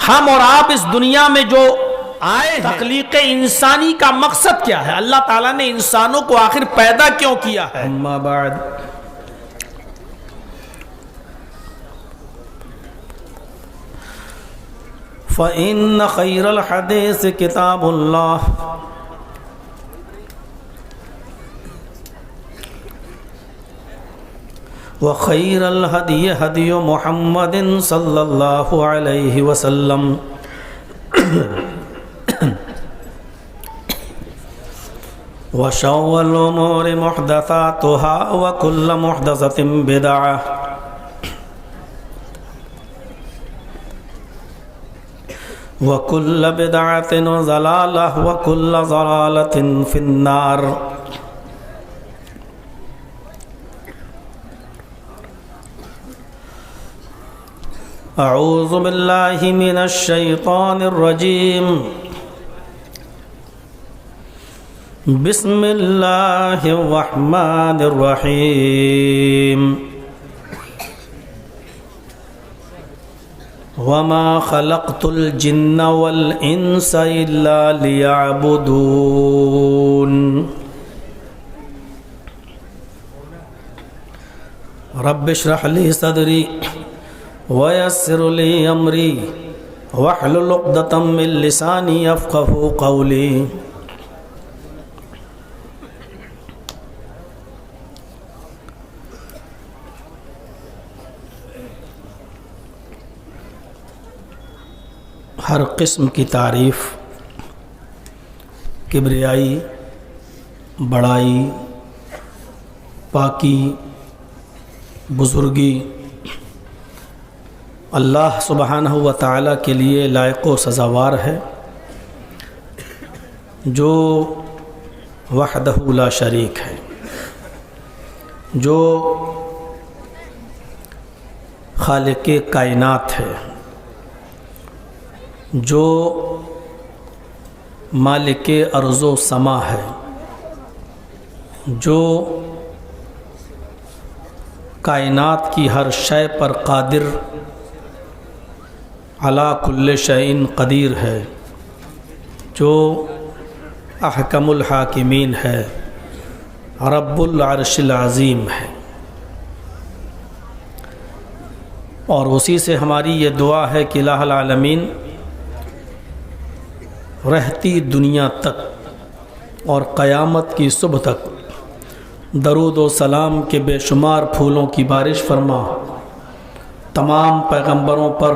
ہم اور آپ اس دنیا میں جو آئے ہیں، تخلیق انسانی کا مقصد کیا ہے؟ اللہ تعالیٰ نے انسانوں کو آخر پیدا کیوں کیا ہے؟ اما بعد، فَإِنَّ خَيْرَ الْحَدِيثِ كِتَابُ اللَّهِ وَخَيْرَ الْهَدْيِ هَدْيُ مُحَمَّدٍ صَلَّى اللَّهُ عَلَيْهِ وَسَلَّمَ وَشَرَّ الْأُمُورِ مُحْدَثَاتُهَا وَكُلُّ مُحْدَثَةٍ بِدْعَةٌ وَكُلُّ بِدْعَةٍ ضَلَالَةٍ وَكُلُّ ضَلَالَةٍ فِي النَّارِ۔ اعوذ باللہ من الشیطان الرجیم، بسم اللہ الرحمن الرحیم، وما خلقت الجن والانس الا لیعبدون۔ رب اشرح لی صدری وَيَسِّرْ لِي أَمْرِي وَاحْلُلْ عُقْدَةً مِّن لِّسَانِي يَفْقَهُوا قَوْلِي۔ ہر قسم کی تعریف، کبریائی، بڑائی، پاکی، بزرگی اللہ سبحانہ و تعالیٰ کے لیے لائق و سزاوار ہے، جو وحدہ لا شریک ہے، جو خالق کائنات ہے، جو مالک ارض و سما ہے، جو کائنات کی ہر شے پر قادر، علی کل شیء قدیر ہے، جو احکم الحاکمین ہے، رب العرش العظیم ہے۔ اور اسی سے ہماری یہ دعا ہے کہ الہ العالمین رہتی دنیا تک اور قیامت کی صبح تک درود و سلام کے بے شمار پھولوں کی بارش فرما، تمام پیغمبروں پر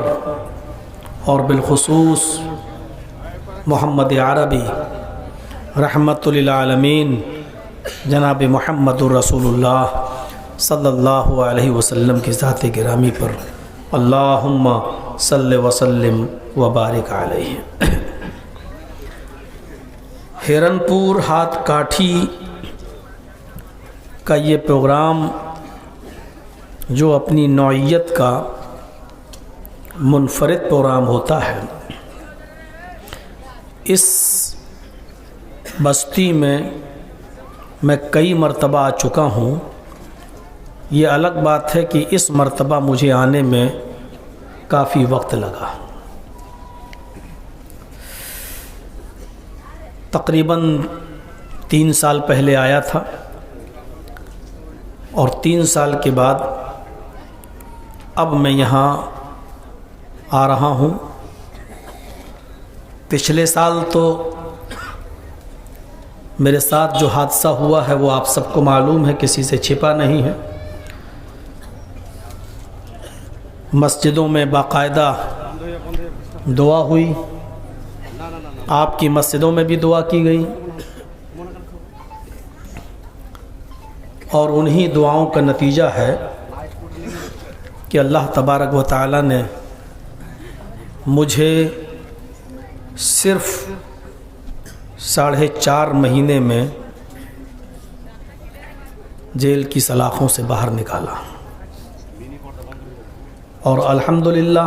اور بالخصوص محمد عربی رحمت للعالمین جناب محمد رسول اللہ صلی اللہ علیہ وسلم کی ذات گرامی پر اللہم صلی وسلم وبارک علیہ۔ ہرن پور ہاتھ کاٹھی کا یہ پروگرام جو اپنی نوعیت کا منفرد پروگرام ہوتا ہے، اس بستی میں کئی مرتبہ آ چکا ہوں۔ یہ الگ بات ہے کہ اس مرتبہ مجھے آنے میں کافی وقت لگا، تقریباً 3 سال پہلے آیا تھا، اور 3 سال کے بعد اب میں یہاں آ رہا ہوں۔ پچھلے سال تو میرے ساتھ جو حادثہ ہوا ہے وہ آپ سب کو معلوم ہے، کسی سے چھپا نہیں ہے۔ مسجدوں میں باقاعدہ دعا ہوئی، آپ کی مسجدوں میں بھی دعا کی گئی، اور انہی دعاؤں کا نتیجہ ہے کہ اللہ تبارک و تعالی نے مجھے صرف 4.5 مہینے میں جیل کی سلاخوں سے باہر نکالا، اور الحمدللہ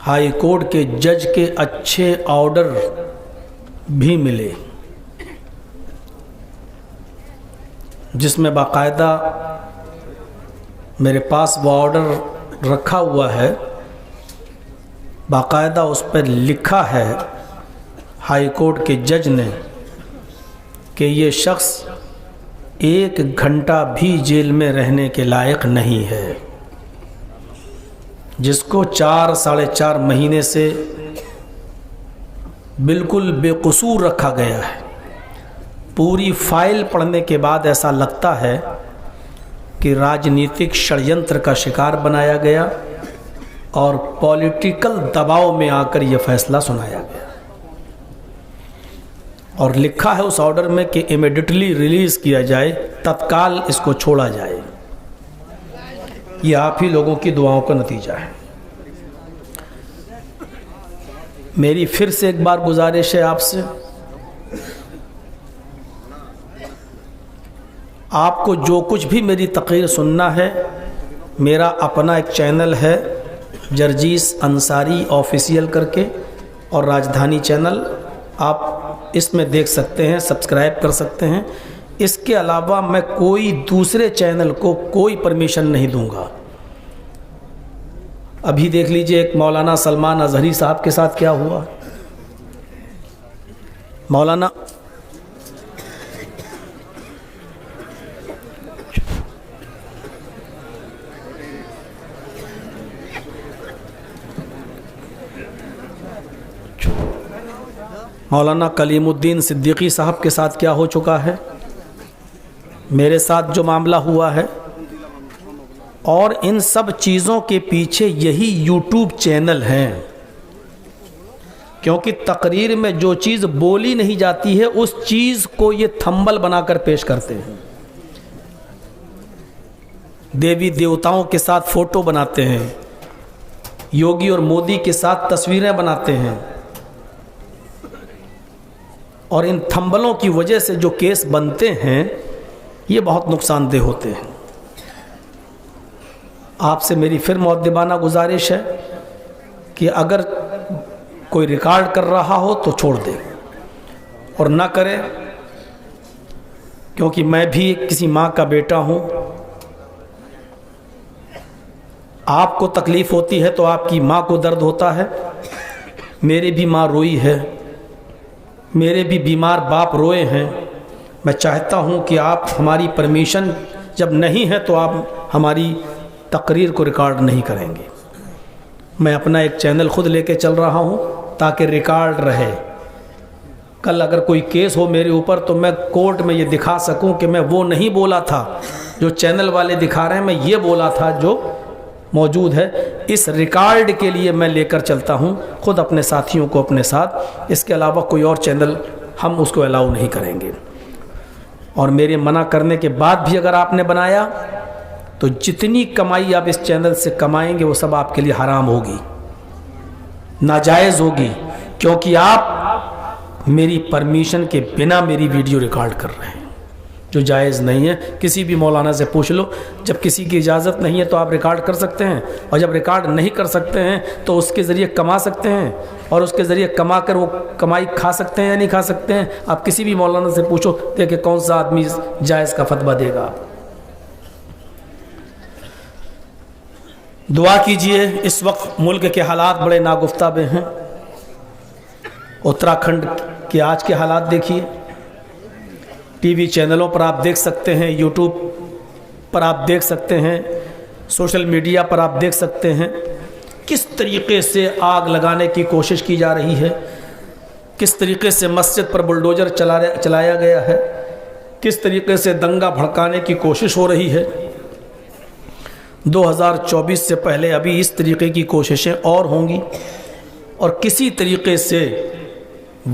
ہائی کورٹ کے جج کے اچھے آرڈر بھی ملے، جس میں باقاعدہ میرے پاس وہ آرڈر رکھا ہوا ہے باقاعدہ اس پر لکھا ہے ہائی کورٹ کے جج نے کہ یہ شخص 1 گھنٹہ بھی جیل میں رہنے کے لائق نہیں ہے، جس کو 4 مہینے سے بالکل بے قصور رکھا گیا ہے۔ پوری فائل پڑھنے کے بعد ایسا لگتا ہے کہ راجنیتک شڑینتر کا شکار بنایا گیا اور پولیٹیکل دباؤ میں آ کر یہ فیصلہ سنایا گیا، اور لکھا ہے اس آرڈر میں کہ امیڈیٹلی ریلیز کیا جائے، تتکال اس کو چھوڑا جائے۔ یہ آپ ہی لوگوں کی دعاؤں کا نتیجہ ہے۔ میری پھر سے ایک بار گزارش ہے آپ سے، آپ کو جو کچھ بھی میری تقریر سننا ہے، میرا اپنا ایک چینل ہے جرجیس انصاری آفیشیل کر کے، اور راجدھانی چینل، آپ اس میں دیکھ سکتے ہیں، سبسکرائب کر سکتے ہیں۔ اس کے علاوہ میں کوئی دوسرے چینل کو کوئی پرمیشن نہیں دوں گا۔ ابھی دیکھ لیجئے ایک مولانا سلمان اظہری صاحب کے ساتھ کیا ہوا۔ مولانا کلیم الدین صدیقی صاحب کے ساتھ کیا ہو چکا ہے، میرے ساتھ جو معاملہ ہوا ہے، اور ان سب چیزوں کے پیچھے یہی یوٹیوب چینل ہیں، کیونکہ تقریر میں جو چیز بولی نہیں جاتی ہے اس چیز کو یہ تھمبل بنا کر پیش کرتے ہیں۔ دیوی دیوتاؤں کے ساتھ فوٹو بناتے ہیں، یوگی اور مودی کے ساتھ تصویریں بناتے ہیں، اور ان تھمبلوں کی وجہ سے جو کیس بنتے ہیں یہ بہت نقصان دہ ہوتے ہیں۔ آپ سے میری پھر مؤدبانہ گزارش ہے کہ اگر کوئی ریکارڈ کر رہا ہو تو چھوڑ دے اور نہ کرے، کیونکہ میں بھی کسی ماں کا بیٹا ہوں۔ آپ کو تکلیف ہوتی ہے تو آپ کی ماں کو درد ہوتا ہے، میری بھی ماں روئی ہے، میرے بھی بیمار باپ روئے ہیں۔ میں چاہتا ہوں کہ آپ ہماری پرمیشن جب نہیں ہے تو آپ ہماری تقریر کو ریکارڈ نہیں کریں گے۔ میں اپنا ایک چینل خود لے کے چل رہا ہوں تاکہ ریکارڈ رہے۔ کل اگر کوئی کیس ہو میرے اوپر تو میں کورٹ میں یہ دکھا سکوں کہ میں وہ نہیں بولا تھا جو چینل والے دکھا رہے ہیں، میں یہ بولا تھا جو موجود ہے۔ اس ریکارڈ کے لیے میں لے کر چلتا ہوں خود اپنے ساتھیوں کو اپنے ساتھ، اس کے علاوہ کوئی اور چینل ہم اس کو الاؤ نہیں کریں گے۔ اور میرے منع کرنے کے بعد بھی اگر آپ نے بنایا تو جتنی کمائی آپ اس چینل سے کمائیں گے وہ سب آپ کے لیے حرام ہوگی، ناجائز ہوگی، کیونکہ آپ میری پرمیشن کے بنا میری ویڈیو ریکارڈ کر رہے ہیں، جو جائز نہیں ہے۔ کسی بھی مولانا سے پوچھ لو، جب کسی کی اجازت نہیں ہے تو آپ ریکارڈ کر سکتے ہیں، اور جب ریکارڈ نہیں کر سکتے ہیں تو اس کے ذریعے کما سکتے ہیں، اور اس کے ذریعے کما کر وہ کمائی کھا سکتے ہیں یا نہیں کھا سکتے ہیں۔ آپ کسی بھی مولانا سے پوچھو، دیکھیں کون سا آدمی جائز کا فتویٰ دے گا۔ دعا کیجئے، اس وقت ملک کے حالات بڑے ناگفتہ میں ہیں۔ اتراکھنڈ کے آج کے حالات دیکھیے، ٹی وی چینلوں پر آپ دیکھ سکتے ہیں، یوٹیوب پر آپ دیکھ سکتے ہیں، سوشل میڈیا پر آپ دیکھ سکتے ہیں، کس طریقے سے آگ لگانے کی کوشش کی جا رہی ہے، کس طریقے سے مسجد پر بلڈوزر چلایا گیا ہے، کس طریقے سے دنگا بھڑکانے کی کوشش ہو رہی ہے۔ 2024 سے پہلے ابھی اس طریقے کی کوششیں اور ہوں گی، اور کسی طریقے سے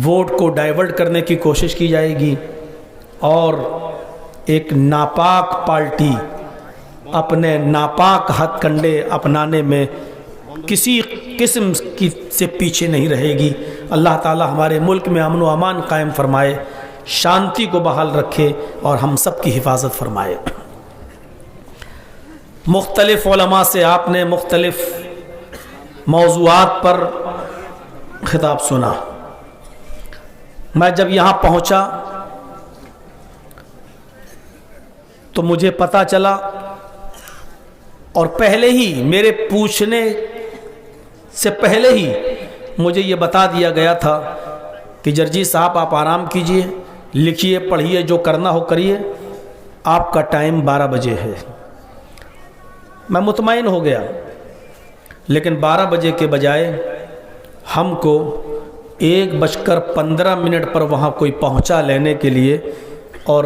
ووٹ کو ڈائیورٹ کرنے کی کوشش کی جائے گی، اور ایک ناپاک پارٹی اپنے ناپاک ہتھ کنڈے اپنانے میں کسی قسم کی سے پیچھے نہیں رہے گی۔ اللہ تعالی ہمارے ملک میں امن و امان قائم فرمائے، شانتی کو بحال رکھے، اور ہم سب کی حفاظت فرمائے۔ مختلف علماء سے آپ نے مختلف موضوعات پر خطاب سنا۔ میں جب یہاں پہنچا تو مجھے پتہ چلا، اور پہلے ہی میرے پوچھنے سے پہلے ہی مجھے یہ بتا دیا گیا تھا کہ جرجی صاحب آپ آرام کیجئے، لکھیے پڑھیے، جو کرنا ہو کریے، آپ کا ٹائم 12 بجے ہے۔ میں مطمئن ہو گیا، لیکن 12 بجے کے بجائے ہم کو 1:15 پر وہاں کوئی پہنچا لینے کے لیے، اور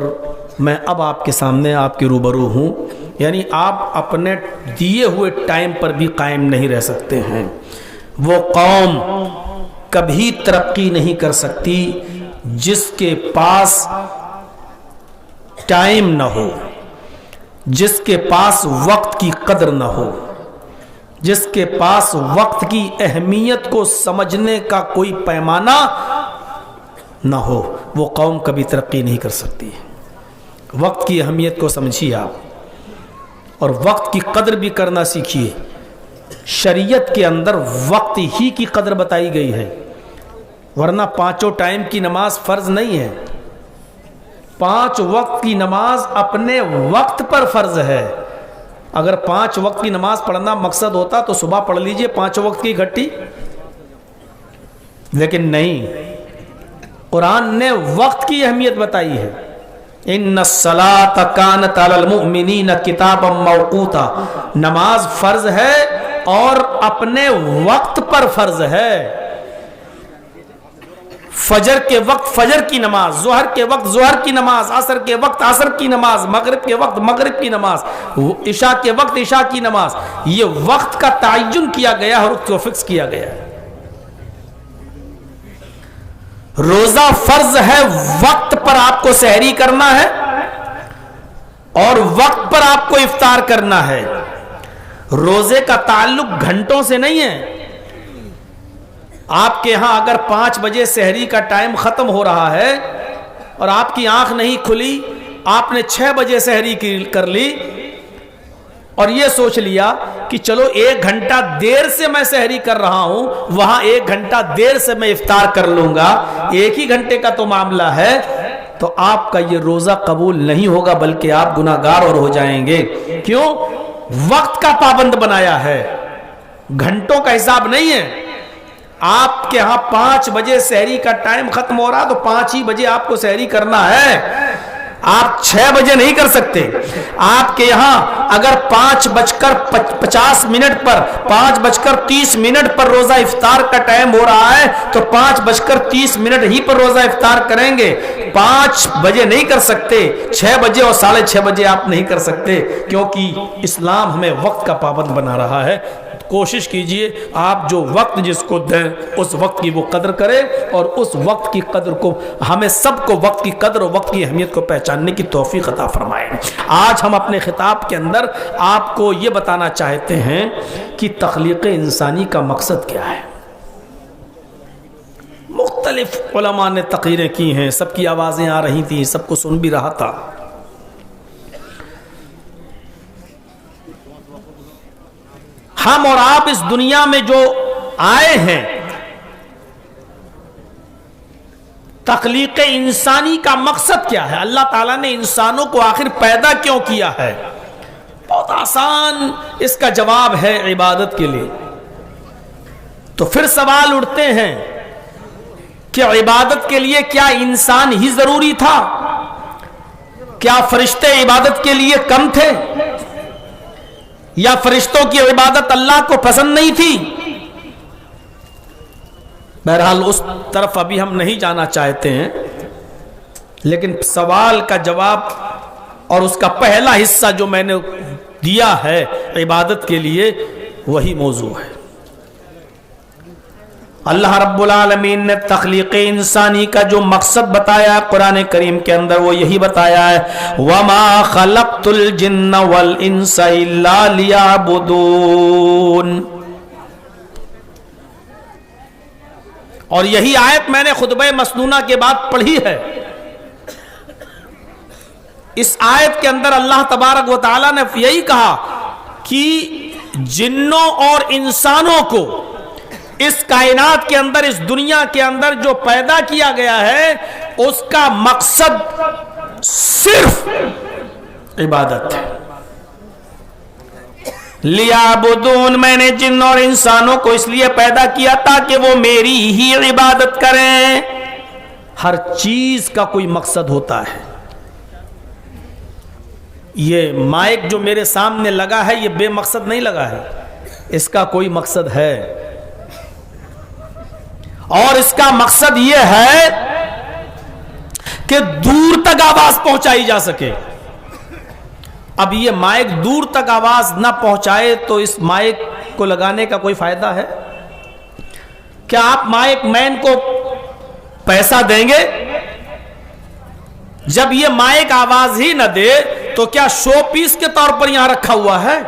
میں اب آپ کے سامنے آپ کے روبرو ہوں، یعنی آپ اپنے دیے ہوئے ٹائم پر بھی قائم نہیں رہ سکتے ہیں۔ وہ قوم کبھی ترقی نہیں کر سکتی جس کے پاس ٹائم نہ ہو، جس کے پاس وقت کی قدر نہ ہو، جس کے پاس وقت کی اہمیت کو سمجھنے کا کوئی پیمانہ نہ ہو، وہ قوم کبھی ترقی نہیں کر سکتی۔ وقت کی اہمیت کو سمجھیے آپ، اور وقت کی قدر بھی کرنا سیکھیے۔ شریعت کے اندر وقت ہی کی قدر بتائی گئی ہے، ورنہ 5 ٹائم کی نماز فرض نہیں ہے۔ 5 وقت کی نماز اپنے وقت پر فرض ہے۔ اگر 5 وقت کی نماز پڑھنا مقصد ہوتا تو صبح پڑھ لیجئے 5 وقت کی اکٹھی، لیکن نہیں، قرآن نے وقت کی اہمیت بتائی ہے۔ ان الصلاۃ کانت علی المؤمنین کتابا موقوتا، نماز فرض ہے اور اپنے وقت پر فرض ہے۔ فجر کے وقت فجر کی نماز، ظہر کے وقت ظہر کی نماز، عصر کے وقت عصر کی نماز، مغرب کے وقت مغرب کی نماز، عشاء کے وقت عشاء کی نماز، یہ وقت کا تعین کیا گیا اور اس کو فکس کیا گیا ہے۔ روزہ فرض ہے، وقت پر آپ کو سحری کرنا ہے اور وقت پر آپ کو افطار کرنا ہے۔ روزے کا تعلق گھنٹوں سے نہیں ہے۔ آپ کے ہاں اگر 5 بجے سحری کا ٹائم ختم ہو رہا ہے اور آپ کی آنکھ نہیں کھلی، آپ نے 6 بجے سحری کر لی اور یہ سوچ لیا کہ چلو 1 گھنٹہ دیر سے میں سحری کر رہا ہوں، وہاں 1 گھنٹہ دیر سے میں افطار کر لوں گا، ایک ہی گھنٹے کا تو معاملہ ہے، تو آپ کا یہ روزہ قبول نہیں ہوگا، بلکہ آپ گناہگار اور ہو جائیں گے۔ کیوں؟ وقت کا پابند بنایا ہے، گھنٹوں کا حساب نہیں ہے۔ آپ کے ہاں 5 بجے سحری کا ٹائم ختم ہو رہا تو 5 ہی بجے آپ کو سحری کرنا ہے، آپ 6 بجے نہیں کر سکتے۔ آپ کے یہاں اگر 5:50 پر 5:30 پر روزہ افطار کا ٹائم ہو رہا ہے تو 5:30 ہی پر روزہ افطار کریں گے، 5 بجے نہیں کر سکتے، 6 بجے اور 6:30 بجے آپ نہیں کر سکتے، کیونکہ اسلام ہمیں وقت کا پابند بنا رہا ہے۔ کوشش کیجئے آپ جو وقت جس کو دیں اس وقت کی وہ قدر کرے، اور اس وقت کی قدر کو ہمیں سب کو وقت کی قدر اور وقت کی اہمیت کو پہچاننے کی توفیق عطا فرمائے۔ آج ہم اپنے خطاب کے اندر آپ کو یہ بتانا چاہتے ہیں کہ تخلیق انسانی کا مقصد کیا ہے۔ مختلف علماء نے تقریریں کی ہیں، سب کی آوازیں آ رہی تھیں، سب کو سن بھی رہا تھا۔ ہم اور آپ اس دنیا میں جو آئے ہیں، تخلیق انسانی کا مقصد کیا ہے؟ اللہ تعالیٰ نے انسانوں کو آخر پیدا کیوں کیا ہے؟ بہت آسان اس کا جواب ہے، عبادت کے لیے۔ تو پھر سوال اٹھتے ہیں کہ عبادت کے لیے کیا انسان ہی ضروری تھا؟ کیا فرشتے عبادت کے لیے کم تھے؟ یا فرشتوں کی عبادت اللہ کو پسند نہیں تھی؟ بہرحال اس طرف ابھی ہم نہیں جانا چاہتے ہیں، لیکن سوال کا جواب اور اس کا پہلا حصہ جو میں نے دیا ہے عبادت کے لیے، وہی موضوع ہے۔ اللہ رب العالمین نے تخلیق انسانی کا جو مقصد بتایا ہے قرآن کریم کے اندر، وہ یہی بتایا ہے، وَمَا خَلَقْتُ الْجِنَّ وَالْإِنسَ إِلَّا لِيَعْبُدُونَ۔ اور یہی آیت میں نے خطبہ مسنونہ کے بعد پڑھی ہے۔ اس آیت کے اندر اللہ تبارک و تعالیٰ نے یہی کہا کہ جنوں اور انسانوں کو اس کائنات کے اندر، اس دنیا کے اندر جو پیدا کیا گیا ہے، اس کا مقصد صرف عبادت ہے۔ لیعبدون، میں نے جن اور انسانوں کو اس لیے پیدا کیا تاکہ وہ میری ہی عبادت کریں. ہر چیز کا کوئی مقصد ہوتا ہے. یہ مائک جو میرے سامنے لگا ہے یہ بے مقصد نہیں لگا ہے، اس کا کوئی مقصد ہے، اور اس کا مقصد یہ ہے کہ دور تک آواز پہنچائی جا سکے. اب یہ مائک دور تک آواز نہ پہنچائے تو اس مائک کو لگانے کا کوئی فائدہ ہے؟ کیا آپ مائک مین کو پیسہ دیں گے؟ جب یہ مائک آواز ہی نہ دے تو کیا شو پیس کے طور پر یہاں رکھا ہوا ہے؟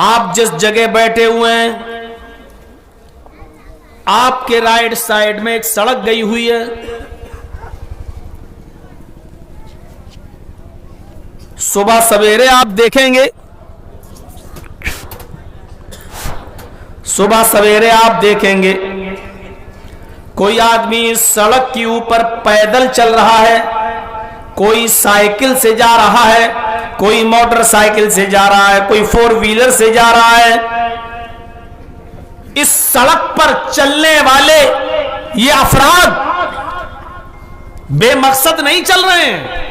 آپ جس جگہ بیٹھے ہوئے ہیں آپ کے رائٹ سائڈ میں ایک سڑک گئی ہوئی ہے. صبح سویرے آپ دیکھیں گے، صبح سویرے آپ دیکھیں گے کوئی آدمی سڑک کے اوپر پیدل چل رہا ہے، کوئی سائیکل سے جا رہا ہے، کوئی موٹر سائیکل سے جا رہا ہے، کوئی فور ویلر سے جا رہا ہے. اس سڑک پر چلنے والے یہ افراد بے مقصد نہیں چل رہے ہیں.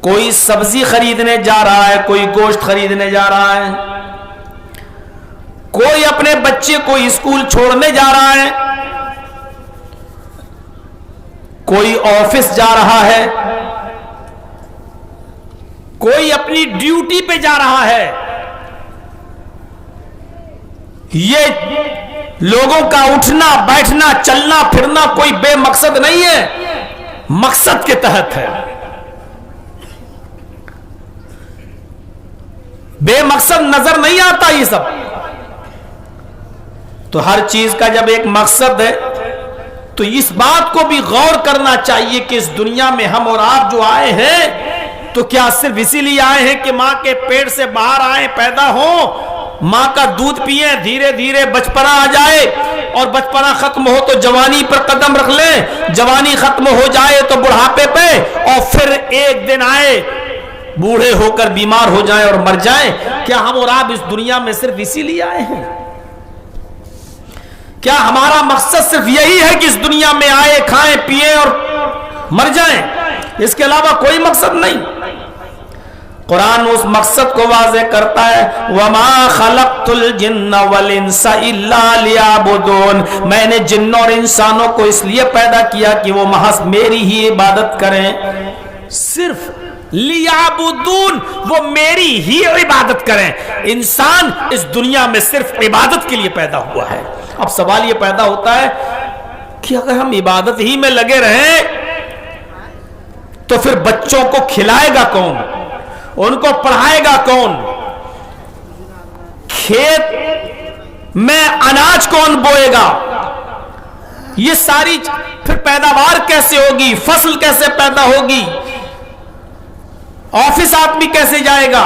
کوئی سبزی خریدنے جا رہا ہے، کوئی گوشت خریدنے جا رہا ہے، کوئی اپنے بچے کو اسکول چھوڑنے جا رہا ہے، کوئی آفس جا رہا ہے، کوئی اپنی ڈیوٹی پہ جا رہا ہے. یہ لوگوں کا اٹھنا بیٹھنا چلنا پھرنا کوئی بے مقصد نہیں ہے، مقصد کے تحت ہے. بے مقصد نظر نہیں آتا یہ سب. تو ہر چیز کا جب ایک مقصد ہے تو اس بات کو بھی غور کرنا چاہیے کہ اس دنیا میں ہم اور آپ جو آئے ہیں تو کیا صرف اسی لیے آئے ہیں کہ ماں کے پیٹ سے باہر آئیں، پیدا ہوں، ماں کا دودھ پئیں، دھیرے دھیرے بچپنا آ جائے اور بچپنا ختم ہو تو جوانی پر قدم رکھ لیں، جوانی ختم ہو جائے تو بڑھاپے پہ، اور پھر ایک دن آئے بوڑھے ہو کر بیمار ہو جائیں اور مر جائیں؟ کیا ہم اور آپ اس دنیا میں صرف اسی لیے آئے ہیں؟ کیا ہمارا مقصد صرف یہی ہے کہ اس دنیا میں آئے، کھائیں پیئیں اور مر جائیں؟ اس کے علاوہ کوئی مقصد نہیں. قرآن اس مقصد کو واضح کرتا ہے، وَمَا خَلَقْتُ الْجِنَّ وَالْإِنسَ إِلَّا لِيَعْبُدُونَ، میں نے جنوں اور انسانوں کو اس لیے پیدا کیا کہ وہ محض میری ہی عبادت کریں. صرف لیعبدون، وہ میری ہی عبادت کریں. انسان اس دنیا میں صرف عبادت کے لیے پیدا ہوا ہے. اب سوال یہ پیدا ہوتا ہے کہ اگر ہم عبادت ہی میں لگے رہیں تو پھر بچوں کو کھلائے گا کون؟ ان کو پڑھائے گا کون؟ کھیت میں اناج کون بوئے گا؟ یہ ساری پھر پیداوار کیسے ہوگی؟ فصل کیسے پیدا ہوگی؟ آفس آدمی کیسے جائے گا؟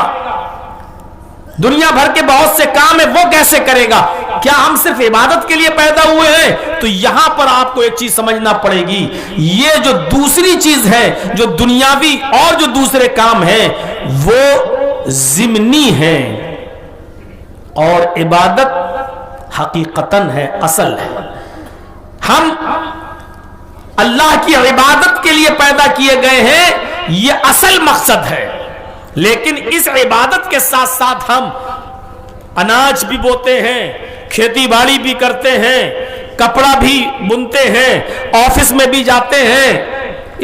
دنیا بھر کے بہت سے کام ہیں، وہ کیسے کرے گا؟ کیا ہم صرف عبادت کے لیے پیدا ہوئے ہیں؟ تو یہاں پر آپ کو ایک چیز سمجھنا پڑے گی، یہ جو دوسری چیز ہے، جو دنیاوی اور جو دوسرے کام ہیں، وہ ضمنی ہیں، اور عبادت حقیقتاً ہے، اصل ہے. ہم اللہ کی عبادت کے لیے پیدا کیے گئے ہیں، یہ اصل مقصد ہے. لیکن اس عبادت کے ساتھ ساتھ ہم اناج بھی بوتے ہیں، کھیتی باڑی بھی کرتے ہیں، کپڑا بھی بنتے ہیں، آفس میں بھی جاتے ہیں،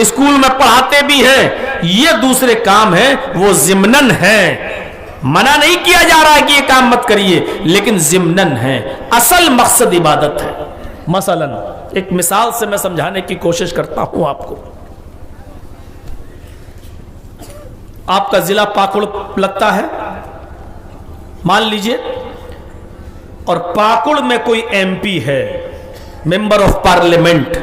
اسکول میں پڑھاتے بھی ہیں. یہ دوسرے کام ہیں، وہ ضمناً ہیں. منع نہیں کیا جا رہا ہے کہ یہ کام مت کریے، لیکن ضمناً ہیں. اصل مقصد عبادت ہے. مثلا ایک مثال سے میں سمجھانے کی کوشش کرتا ہوں آپ کو. آپ کا ضلع پاکڑ لگتا ہے مان لیجئے، اور پاکڑ میں کوئی ایم پی ہے، ممبر آف پارلیمنٹ.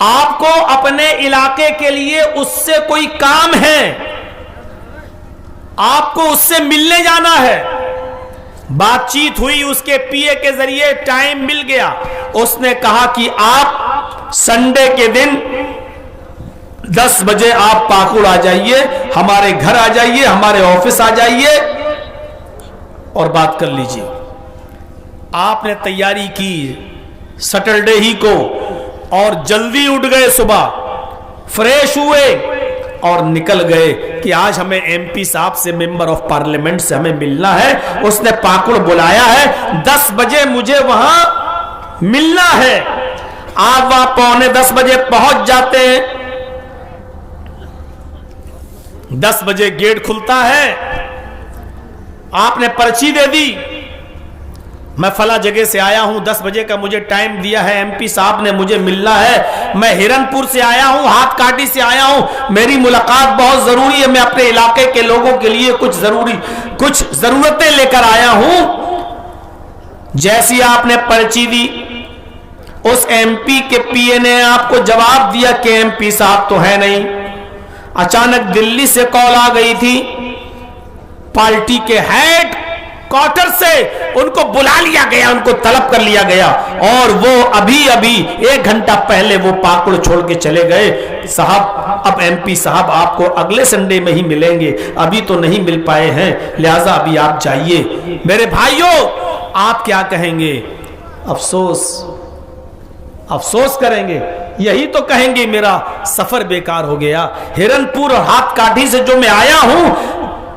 آپ کو اپنے علاقے کے لیے اس سے کوئی کام ہے، آپ کو اس سے ملنے جانا ہے. بات چیت ہوئی، اس کے پی اے کے ذریعے ٹائم مل گیا، اس نے کہا کہ آپ سنڈے کے دن 10 بجے آپ پاکڑ آ جائیے، ہمارے گھر آ جائیے، ہمارے آفس آ جائیے اور بات کر لیجیے۔ آپ نے تیاری کی سیٹرڈے ہی کو اور جلدی اٹھ گئے، صبح فریش ہوئے اور نکل گئے کہ آج ہمیں ایم پی صاحب سے، ممبر آف پارلیمنٹ سے ہمیں ملنا ہے، اس نے پاکڑ بلایا ہے، 10 بجے مجھے وہاں ملنا ہے۔ آپ وہاں 9:45 بجے پہنچ جاتے ہیں، 10 بجے گیٹ کھلتا ہے، آپ نے پرچی دے دی، میں فلاں جگہ سے آیا ہوں، 10 بجے کا مجھے ٹائم دیا ہے، ایم پی صاحب نے مجھے ملنا ہے، میں ہرن پور سے آیا ہوں، ہاتھ کاٹی سے آیا ہوں، میری ملاقات بہت ضروری ہے، میں اپنے علاقے کے لوگوں کے لیے کچھ ضرورتیں لے کر آیا ہوں۔ جیسی آپ نے پرچی دی، اس ایم پی کے پی اے نے آپ کو جواب دیا کہ ایم پی صاحب تو ہے نہیں۔ اچانک دلی سے کال آ گئی تھی، پارٹی کے ہیڈ کوارٹر سے ان کو بلا لیا گیا، ان کو طلب کر لیا گیا، اور وہ ابھی 1 گھنٹہ پہلے وہ پاکڑ چھوڑ کے چلے گئے۔ صاحب اب ایم پی صاحب آپ کو اگلے سنڈے میں ہی ملیں گے، ابھی تو نہیں مل پائے ہیں، لہذا ابھی آپ جائیے۔ میرے بھائیوں، آپ کیا کہیں گے؟ افسوس کریں گے، یہی تو کہیں گے میرا سفر بیکار ہو گیا۔ ہرن پور اور ہاتھ کاٹھی سے جو میں آیا ہوں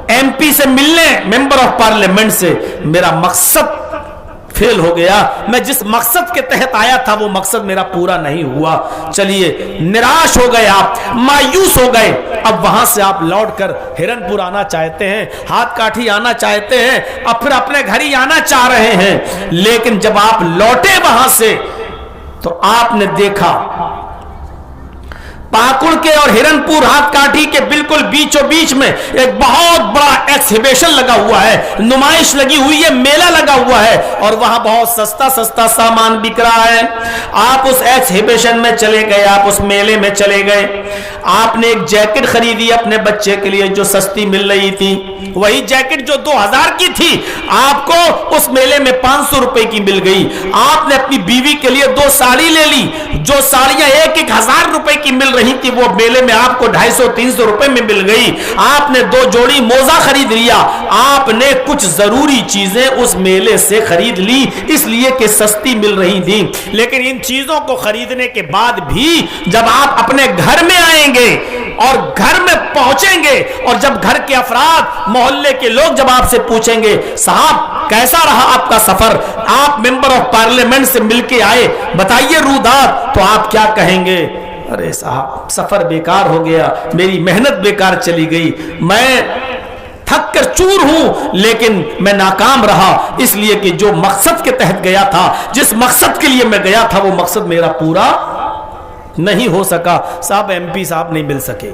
ایم پی سے ملنے، ممبر آف پارلیمنٹ سے، میرا مقصد فیل ہو گیا، میں جس مقصد کے تحت آیا تھا وہ مقصد میرا پورا نہیں ہوا۔ چلیے، نراش ہو گئے، آپ مایوس ہو گئے، اب وہاں سے آپ لوٹ کر ہرن پور آنا چاہتے ہیں، ہاتھ کاٹھی آنا چاہتے ہیں، اب پھر اپنے گھر ہی آنا چاہ رہے ہیں۔ لیکن جب آپ لوٹے وہاں سے تو آپ نے دیکھا پاکڑ کے اور ہرن پور ہاتھ کاٹھی کے بالکل بیچوں بیچ میں ایک بہت بڑا ایکسہیبیشن لگا ہوا ہے، نمائش لگی ہوئی ہے، میلہ لگا ہوا ہے، اور وہاں بہت سستا سامان بک رہا ہے۔ آپ اس ایکسہیبیشن میں چلے گئے، آپ اس میلے میں چلے گئے، آپ نے ایک جیکٹ خریدی اپنے بچے کے لیے جو سستی مل رہی تھی، وہی جیکٹ جو 2000 کی تھی آپ کو اس میلے میں 500 روپے کی مل گئی۔ آپ نے اپنی بیوی کے لیے 2 ساڑی لے لی، جو ساڑیاں 1000 روپے کی مل رہی تھی وہ میلے میں آپ کو 250-300 روپے میں مل گئی۔ آپ نے 2 جوڑی موزہ خرید لیا، آپ نے کچھ ضروری چیزیں اس میلے سے خرید لی اس لیے کہ سستی مل رہی تھی۔ لیکن ان چیزوں کو خریدنے کے بعد بھی جب آپ اپنے گھر میں آئیں گے اور گھر میں پہنچیں گے، اور جب گھر کے افراد، محلے کے لوگ جب آپ سے پوچھیں گے صاحب کیسا رہا آپ کا سفر، آپ ممبر آف پارلیمنٹ سے مل کے آئے، بتائیے رودات، تو آپ کیا کہیں گے؟ ارے صاحب سفر بیکار ہو گیا، میری محنت بیکار چلی گئی، میں تھک کر چور ہوں، لیکن میں ناکام رہا، اس لیے کہ جو مقصد کے تحت گیا تھا، جس مقصد کے لیے میں گیا تھا، وہ مقصد میرا پورا نہیں ہو سکا۔ صاحب ایم پی صاحب نہیں مل سکے۔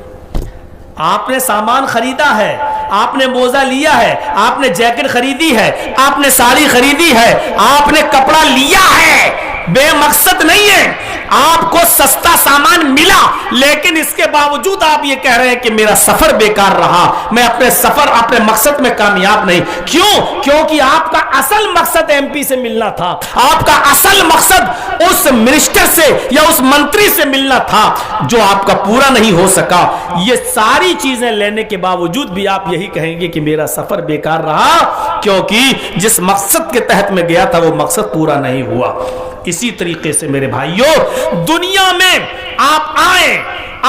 آپ نے سامان خریدا ہے، آپ نے موزہ لیا ہے، آپ نے جیکٹ خریدی ہے، آپ نے ساڑی خریدی ہے، آپ نے کپڑا لیا ہے، بے مقصد نہیں ہے، آپ کو سستا سامان ملا، لیکن اس کے باوجود آپ یہ کہہ رہے ہیں کہ میرا سفر بیکار رہا، میں اپنے مقصد میں کامیاب نہیں۔ کیوں؟ کیونکہ آپ کا اصل مقصد ایم پی سے ملنا تھا، آپ کا اصل مقصد اس منسٹر سے یا اس منتری سے ملنا تھا، جو آپ کا پورا نہیں ہو سکا۔ یہ ساری چیزیں لینے کے باوجود بھی آپ یہی کہیں گے کہ میرا سفر بیکار رہا، کیونکہ جس مقصد کے تحت میں گیا تھا وہ مقصد پورا نہیں ہوا۔ اسی طریقے سے میرے بھائیوں، دنیا میں آپ آئیں،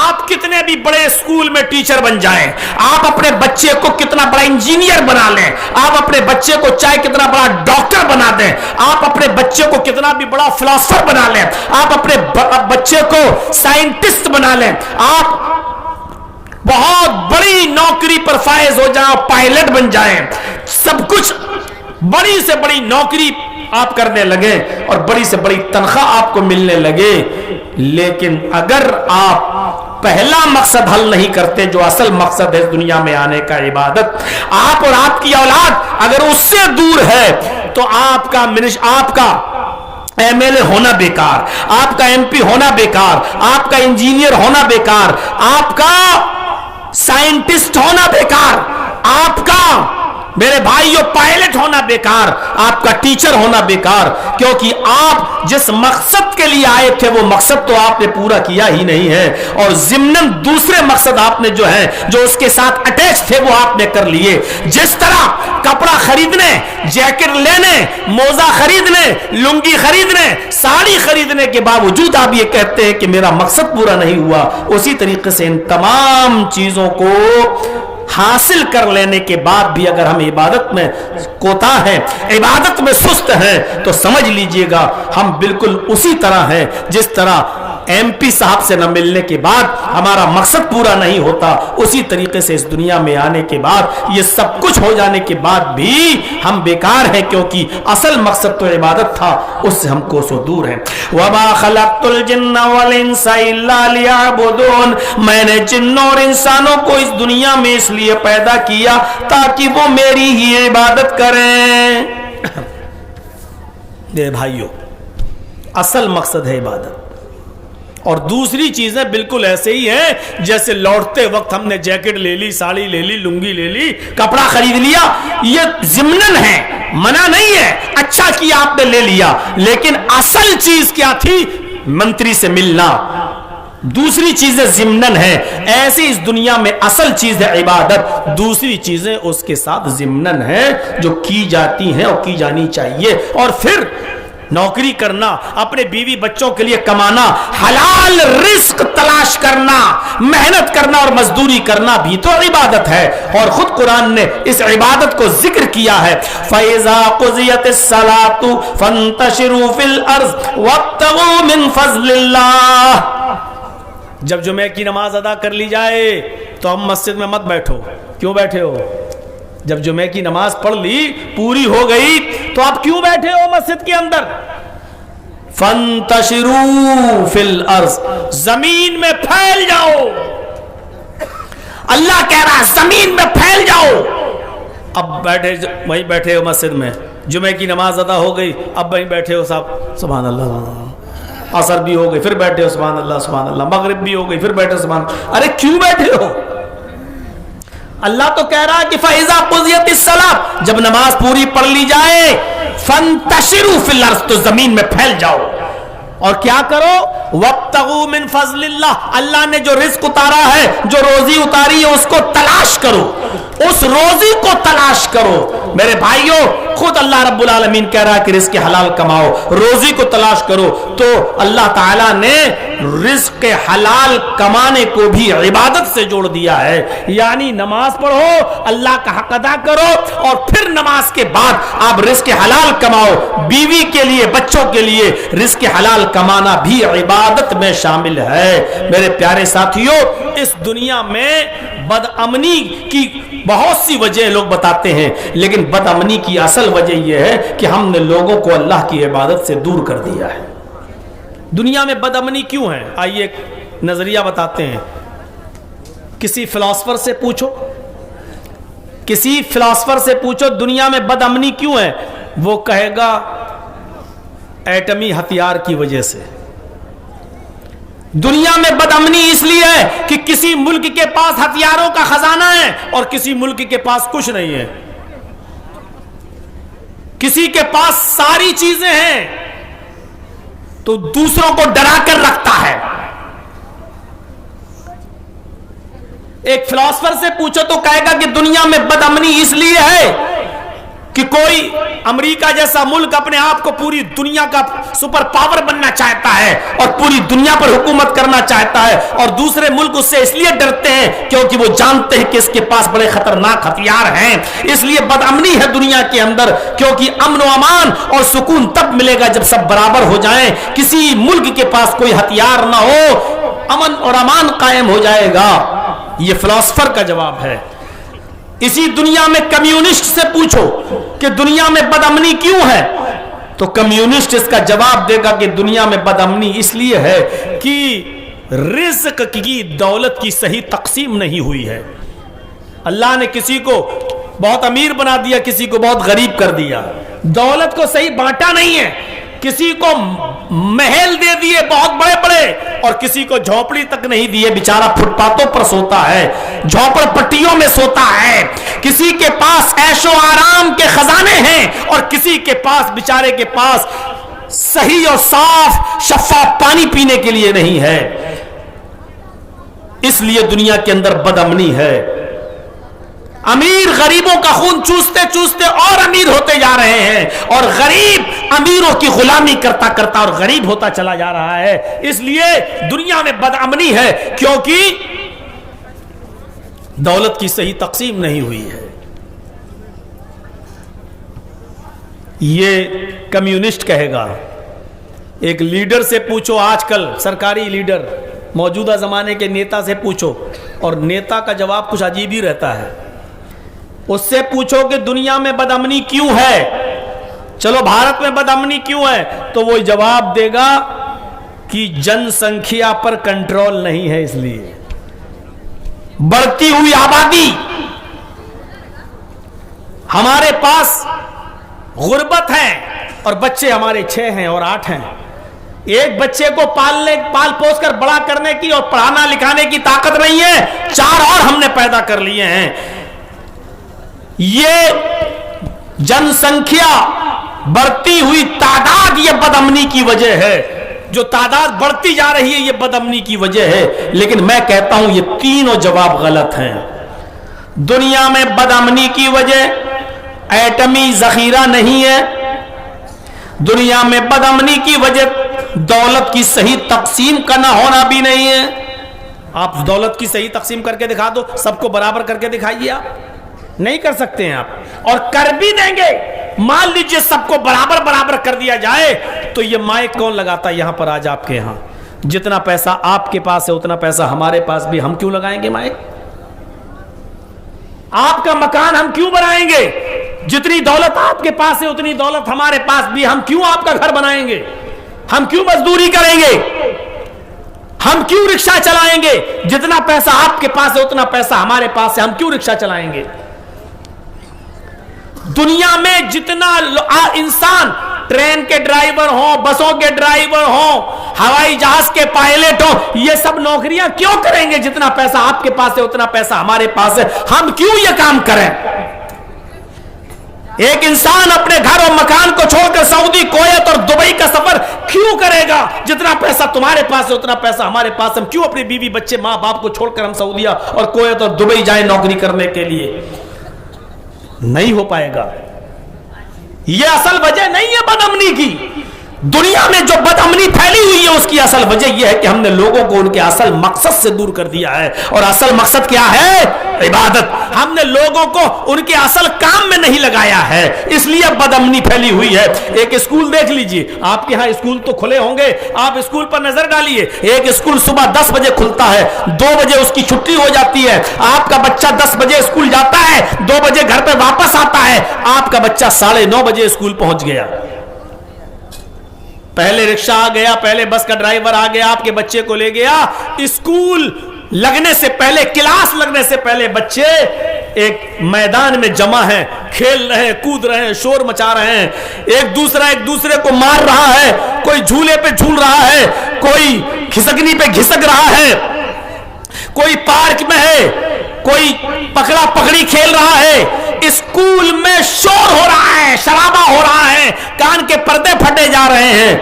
آپ کتنے بھی بڑے اسکول میں ٹیچر بن جائیں، آپ اپنے بچے کو کتنا بڑا انجینئر بنا لیں، آپ اپنے بچے کو چاہے کتنا بڑا ڈاکٹر بنا دیں، آپ اپنے بچے کو کتنا بھی بڑا فلاسفر بنا لیں، آپ اپنے بچے کو سائنٹسٹ بنا لیں، آپ بہت بڑی نوکری پر فائز ہو جائیں، پائلٹ بن جائیں، سب کچھ بڑی سے بڑی نوکری آپ کرنے لگے اور بڑی سے بڑی تنخواہ آپ کو ملنے لگے، لیکن اگر آپ پہلا مقصد حل نہیں کرتے جو اصل مقصد ہے دنیا میں آنے کا، عبادت، آپ اور آپ کی اولاد اگر اس سے دور ہے تو آپ کا ایم ایل اے ہونا بیکار، آپ کا ایم پی ہونا بیکار، آپ کا انجینئر ہونا بیکار، آپ کا سائنٹسٹ ہونا بیکار، آپ کا میرے بھائیوں پائلٹ ہونا بیکار، آپ کا ٹیچر ہونا بیکار، کیونکہ آپ جس مقصد کے لیے آئے تھے وہ مقصد تو آپ نے پورا کیا ہی نہیں ہے، اور ضمناً دوسرے مقصد آپ نے جو ہے جو اس کے ساتھ اٹیچ تھے وہ آپ نے کر لیے۔ جس طرح کپڑا خریدنے، جیکٹ لینے، موزہ خریدنے، لنگی خریدنے، ساڑی خریدنے کے باوجود آپ یہ کہتے ہیں کہ میرا مقصد پورا نہیں ہوا، اسی طریقے سے ان تمام چیزوں کو حاصل کر لینے کے بعد بھی اگر ہم عبادت میں کوتاہ ہیں، عبادت میں سست ہیں، تو سمجھ لیجئے گا ہم بالکل اسی طرح ہیں جس طرح ایم پی صاحب سے نہ ملنے کے بعد ہمارا مقصد پورا نہیں ہوتا، اسی طریقے سے اس دنیا میں آنے کے بعد یہ سب کچھ ہو جانے کے بعد بھی ہم بیکار ہیں، کیونکہ اصل مقصد تو عبادت تھا، اس سے ہم کوسوں دور ہیں۔ وَمَا خَلَقْتُ الْجِنَّ وَالْإِنسَ إِلَّا لِيَعْبُدُونَ، میں نے جنوں اور انسانوں کو اس دنیا میں اس لیے پیدا کیا تاکہ وہ میری ہی عبادت کریں۔ میرے بھائیوں، اصل مقصد ہے عبادت، اور دوسری چیزیں بالکل ایسے ہی ہیں جیسے لوٹتے وقت ہم نے جیکٹ لے لی، ساڑی لے لی، لنگی لے لی، کپڑا خرید لیا، یہ ضمناً ہے، منع نہیں ہے، اچھا کیا آپ نے لے لیا، لیکن اصل چیز کیا تھی؟ منتری سے ملنا۔ دوسری چیزیں ضمناً ہیں، ایسی اس دنیا میں اصل چیز ہے عبادت، دوسری چیزیں اس کے ساتھ ضمناً ہیں جو کی جاتی ہیں اور کی جانی چاہیے۔ اور پھر نوکری کرنا، اپنے بیوی بچوں کے لیے کمانا، حلال رزق تلاش کرنا، محنت کرنا اور مزدوری کرنا بھی تو عبادت ہے، اور خود قرآن نے اس عبادت کو ذکر کیا ہے۔ فَإِذَا قُضِيَتِ الصَّلَاةُ فَانتَشِرُوا فِي الْأَرْضِ وَابْتَغُوا مِنْ فَضْلِ اللَّهِ۔ جب جمعہ کی نماز ادا کر لی جائے تو ہم مسجد میں مت بیٹھو۔ کیوں بیٹھے ہو؟ جب جمعہ کی نماز پڑھ لی، پوری ہو گئی، تو آپ کیوں بیٹھے ہو مسجد کے اندر؟ فَانتَشِرُوا فِي الْأَرْضِ، زمین میں پھیل جاؤ۔ اللہ کہہ رہا ہے زمین میں پھیل جاؤ۔ اب بیٹھے وہیں بیٹھے ہو مسجد میں، جمعہ کی نماز ادا ہو گئی، اب وہیں بیٹھے ہو صاحب سبحان اللہ، عصر بھی ہو گئی پھر بیٹھے ہو سبحان اللہ سبحان اللہ، مغرب بھی ہو گئی پھر بیٹھے ہو سبحان اللہ۔ ارے کیوں بیٹھے ہو؟ اللہ تو کہہ رہا ہے کہ فَإِذَا قُضِيَتِ الصَّلَاةُ، جب نماز پوری پڑھ لی جائے، فَانتَشِرُوا فِي الْأَرْضِ، تو زمین میں پھیل جاؤ، اور کیا کرو؟ وَابْتَغُوا مِنْ فَضْلِ اللَّهِ، اللہ نے جو رزق اتارا ہے، جو روزی اتاری ہے، اس کو تلاش کرو، اس روزی کو تلاش کرو۔ میرے بھائیوں، خود اللہ رب العالمین کہہ رہا ہے کہ رزق حلال کماؤ، روزی کو تلاش کرو، تو اللہ تعالیٰ نے رزق حلال کمانے کو بھی عبادت سے جوڑ دیا ہے، یعنی نماز پڑھو، اللہ کا حق ادا کرو، اور پھر نماز کے بعد آپ رزق حلال کماؤ۔ بیوی کے لیے، بچوں کے لیے رزق حلال کمانا بھی عبادت میں شامل ہے۔ میرے پیارے ساتھیوں، اس دنیا میں بد امنی کی بہت سی وجہ لوگ بتاتے ہیں، لیکن بد امنی کی اصل وجہ یہ ہے کہ ہم نے لوگوں کو اللہ کی عبادت سے دور کر دیا ہے۔ دنیا میں بد امنی کیوں ہے؟ آئیے ایک نظریہ بتاتے ہیں۔ کسی فلاسفر سے پوچھو، کسی فلاسفر سے پوچھو دنیا میں بد امنی کیوں ہے، وہ کہے گا ایٹمی ہتھیار کی وجہ سے۔ دنیا میں بد امنی اس لیے ہے کہ کسی ملک کے پاس ہتھیاروں کا خزانہ ہے اور کسی ملک کے پاس کچھ نہیں ہے۔ کسی کے پاس ساری چیزیں ہیں تو دوسروں کو ڈرا کر رکھتا ہے۔ ایک فلاسفر سے پوچھو تو کہے گا کہ دنیا میں بد امنی اس لیے ہے کہ کوئی امریکہ جیسا ملک اپنے آپ کو پوری دنیا کا سپر پاور بننا چاہتا ہے اور پوری دنیا پر حکومت کرنا چاہتا ہے، اور دوسرے ملک اس سے اس لیے ڈرتے ہیں کیونکہ وہ جانتے ہیں کہ اس کے پاس بڑے خطرناک ہتھیار ہیں۔ اس لیے بد امنی ہے دنیا کے اندر، کیونکہ امن و امان اور سکون تب ملے گا جب سب برابر ہو جائیں، کسی ملک کے پاس کوئی ہتھیار نہ ہو، امن اور امان قائم ہو جائے گا۔ یہ فلاسفر کا جواب ہے۔ اسی دنیا میں کمیونسٹ سے پوچھو کہ دنیا میں بد امنی کیوں ہے، تو کمیونسٹ اس کا جواب دے گا کہ دنیا میں بد امنی اس لیے ہے کہ رزق کی، دولت کی صحیح تقسیم نہیں ہوئی ہے۔ اللہ نے کسی کو بہت امیر بنا دیا، کسی کو بہت غریب کر دیا، دولت کو صحیح بانٹا نہیں ہے، کسی کو محل دے دیے بہت بڑے بڑے اور کسی کو جھونپڑی تک نہیں دیے، بیچارہ فٹ پاتھوں پر سوتا ہے، جھونپڑ پٹیوں میں سوتا ہے، کسی کے پاس عیش و خزانے ہیں اور کسی کے پاس بیچارے کے پاس صحیح اور صاف شفاف پانی پینے کے لیے نہیں ہے. اس لیے دنیا کے اندر بد امنی ہے. امیر غریبوں کا خون چوستے چوستے اور امیر ہوتے جا رہے ہیں اور غریب امیروں کی غلامی کرتا کرتا اور غریب ہوتا چلا جا رہا ہے. اس لیے دنیا میں بد امنی ہے کیونکہ دولت کی صحیح تقسیم نہیں ہوئی ہے. یہ کمیونسٹ کہے گا. ایک لیڈر سے پوچھو, آج کل سرکاری لیڈر, موجودہ زمانے کے نیتا سے پوچھو, اور نیتا کا جواب کچھ عجیب ہی رہتا ہے. اس سے پوچھو کہ دنیا میں بد امنی کیوں ہے, چلو بھارت میں بد امنی کیوں ہے, تو وہ جواب دے گا کہ جن سنکھیا پر کنٹرول نہیں ہے, اس لیے بڑھتی ہوئی آبادی, ہمارے پاس غربت ہے اور بچے ہمارے 6 ہیں اور 8 ہیں. ایک بچے کو پال پوس کر بڑا کرنے کی اور پڑھانا لکھانے کی طاقت نہیں ہے, 4 اور ہم نے پیدا کر لیے ہیں. یہ جن سنکھیا بڑھتی ہوئی تعداد یہ بد امنی کی وجہ ہے. جو تعداد بڑھتی جا رہی ہے یہ بد امنی کی وجہ ہے. لیکن میں کہتا ہوں یہ تینوں جواب غلط ہیں. دنیا میں بد امنی کی وجہ ایٹمی ذخیرہ نہیں ہے. دنیا میں بد امنی کی وجہ دولت کی صحیح تقسیم کا نہ ہونا بھی نہیں ہے. آپ دولت کی صحیح تقسیم کر کے دکھا دو, سب کو برابر کر کے دکھائیے. آپ نہیں کر سکتے ہیں آپ, اور کر بھی دیں گے. مان لیجئے سب کو برابر برابر کر دیا جائے تو یہ مائک کون لگاتا ہے یہاں پر آج آپ کے یہاں؟ جتنا پیسہ آپ کے پاس ہے اتنا پیسہ ہمارے پاس بھی, ہم کیوں لگائیں گے مائک؟ آپ کا مکان ہم کیوں بنائیں گے؟ جتنی دولت آپ کے پاس ہے اتنی دولت ہمارے پاس بھی, ہم کیوں آپ کا گھر بنائیں گے؟ ہم کیوں مزدوری کریں گے؟ ہم کیوں رکشہ چلائیں گے؟ جتنا پیسہ آپ کے پاس ہے اتنا پیسہ ہمارے پاس ہے, ہم کیوں رکشہ چلائیں گے؟ دنیا میں جتنا انسان, ٹرین کے ڈرائیور ہوں, بسوں کے ڈرائیور ہوں, ہوائی جہاز کے پائلٹ ہوں, یہ سب نوکریاں کیوں کریں گے؟ جتنا پیسہ آپ کے پاس ہے اتنا پیسہ ہمارے پاس ہے, ہم کیوں یہ کام کریں؟ ایک انسان اپنے گھر اور مکان کو چھوڑ کر سعودی, کویت اور دبئی کا سفر کیوں کرے گا؟ جتنا پیسہ تمہارے پاس ہے اتنا پیسہ ہمارے پاس, ہم کیوں اپنی بیوی بچے ماں باپ کو چھوڑ کر ہم سعودیہ اور کویت اور دبئی جائیں نوکری کرنے کے لیے؟ نہیں ہو پائے گا. یہ اصل وجہ نہیں ہے بد امنی کی. دنیا میں جو بد امنی پھیلی ہوئی ہے اس کی اصل وجہ یہ ہے کہ ہم نے لوگوں کو ان کے اصل مقصد سے دور کر دیا ہے, اور اصل مقصد کیا ہے؟ عبادت. ہم نے لوگوں کو ان کے اصل کام میں نہیں لگایا ہے, اس لیے بد امنی پھیلی ہوئی ہے. ایک اسکول دیکھ لیجئے, آپ کے ہاں اسکول تو کھلے ہوں گے, آپ اسکول پر نظر ڈالیے. ایک اسکول صبح 10 بجے کھلتا ہے, 2 بجے اس کی چھٹی ہو جاتی ہے. آپ کا بچہ 10 بجے اسکول جاتا ہے, 2 بجے گھر پہ واپس آتا ہے. آپ کا بچہ 9:30 بجے اسکول پہنچ گیا. پہلے رکشہ آ گیا, پہلے بس کا ڈرائیور آ گیا, آپ کے بچے کو لے گیا. اسکول لگنے سے پہلے, کلاس لگنے سے پہلے بچے ایک میدان میں جمع ہیں, کھیل رہے ہیں, کود رہے ہیں, شور مچا رہے ہیں. ایک دوسرے کو مار رہا ہے, کوئی جھولے پہ جھول رہا ہے, کوئی کھسکنی پہ گھسک رہا ہے, کوئی پارک میں ہے, کوئی پکڑا پکڑی کھیل رہا ہے. اسکول میں شور ہو رہا ہے, شرابہ ہو رہا ہے, کان کے پردے پھٹے جا رہے ہیں.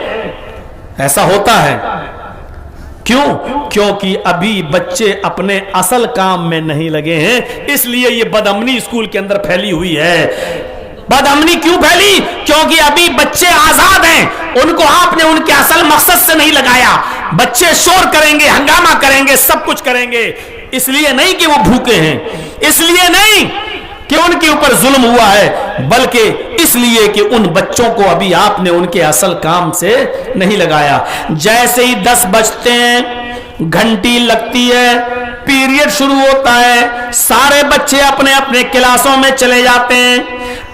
ایسا ہوتا ہے کیوں؟ کیونکہ ابھی بچے اپنے اصل کام میں نہیں لگے ہیں, اس لیے یہ بد امنی اسکول کے اندر پھیلی ہوئی ہے. بد امنی کیوں پھیلی؟ کیونکہ ابھی بچے آزاد ہیں, ان کو آپ نے ان کے اصل مقصد سے نہیں لگایا. بچے شور کریں گے, ہنگامہ کریں گے, سب کچھ کریں گے. اس لیے نہیں کہ وہ بھوکے ہیں, اس لیے نہیں کہ ان کے اوپر ظلم ہوا ہے, بلکہ اس لیے کہ ان بچوں کو ابھی آپ نے ان کے اصل کام سے نہیں لگایا. جیسے ہی 10 بجتے ہیں, گھنٹی لگتی ہے, پیریڈ شروع ہوتا ہے, سارے بچے اپنے اپنے کلاسوں میں چلے جاتے ہیں.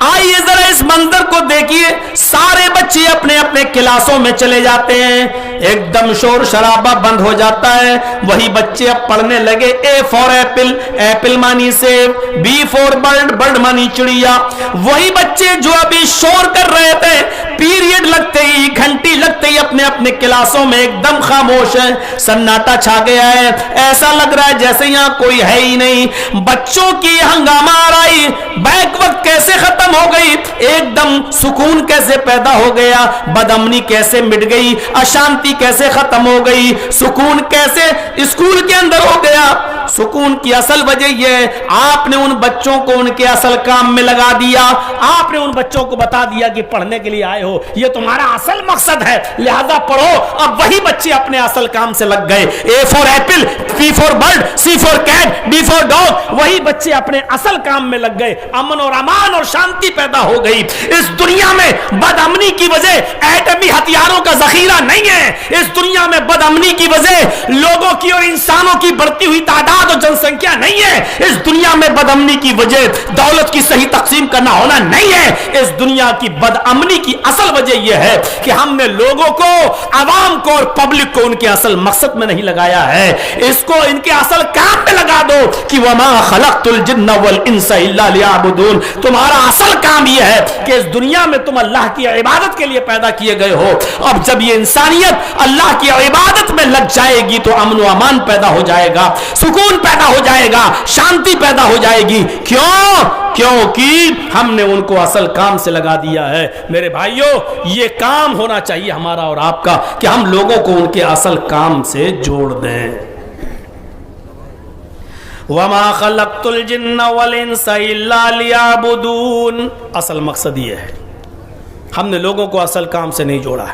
آئیے ذرا اس منظر کو دیکھیے, سارے بچے اپنے اپنے کلاسوں میں چلے جاتے ہیں, ایک دم شور شرابہ بند ہو جاتا ہے. وہی بچے اب پڑھنے لگے, اے فور ایپل, ایپل مانی سیب, بی فور برڈ, برڈ مانی چڑیا. وہی بچے جو ابھی شور کر رہے تھے, پیریڈ لگتے ہی گھنٹی لگتے ہی اپنے اپنے کلاسوں میں ایک دم خاموش ہے, سناٹا چھا گیا ہے, ایسا لگ رہا ہے جیسے یہاں کوئی ہے ہی نہیں. بچوں کی ہنگامہ آ رہی, بیک وقت کیسے ختم ہو گئی, ایک دم سکون کیسے پیدا ہو گیا, بدامنی کیسے مٹ گئی, اشانتی کیسے ختم ہو گئی, سکون کیسے اسکول کے اندر ہو گیا. سکون کی اصل وجہ یہ ہے آپ نے ان بچوں کو ان کے اصل کام میں لگا دیا. آپ نے ان بچوں کو بتا دیا کہ پڑھنے کے لیے آئے ہو, یہ تمہارا اصل مقصد ہے, لہذا پڑھو. اب وہی بچے اپنے اصل کام سے لگ گئے. A for apple, B for bird, C for cat, D for dog, وہی بچے اپنے اصل کام میں لگ گئے. امن اور امان اور شانتی پیدا ہو گئی. اس دنیا میں بد امنی کی وجہ ایٹمی ہتھیاروں کا ذخیرہ نہیں ہے. اس دنیا میں بد امنی کی وجہ لوگوں کی اور انسانوں کی بڑھتی ہوئی تعداد اور جن سنکھیا نہیں ہے. اس دنیا میں بد امنی کی وجہ دولت کی صحیح تقسیم کا نہ ہونا نہیں ہے. اس دنیا کی بد امنی کی اصل وجہ یہ ہے کہ ہم نے لوگوں کو, عوام کو اور پبلک کو ان کے اصل مقصد میں نہیں لگایا ہے. اس کو ان کے اصل کام میں لگا دو کہ وما خلقت الجن والانس الا لیعبدون. تمہارا اصل کام یہ ہے کہ اس دنیا میں تم اللہ کی عبادت کے لیے پیدا کیے گئے ہو. اب جب یہ انسانیت اللہ کی عبادت میں لگ جائے گی تو امن و امان پیدا ہو جائے گا, سکون پیدا ہو جائے گا, شانتی پیدا ہو جائے گی. کیونکہ ہم نے ان کو اصل کام سے لگا دیا ہے. میرے بھائیوں, یہ کام ہونا چاہیے ہمارا اور آپ کا کہ ہم لوگوں کو ان کے اصل کام سے جوڑ دیں. وما خلقت الجن والانس الا لیعبدون. اصل مقصد یہ ہے, ہم نے لوگوں کو اصل کام سے نہیں جوڑا ہے.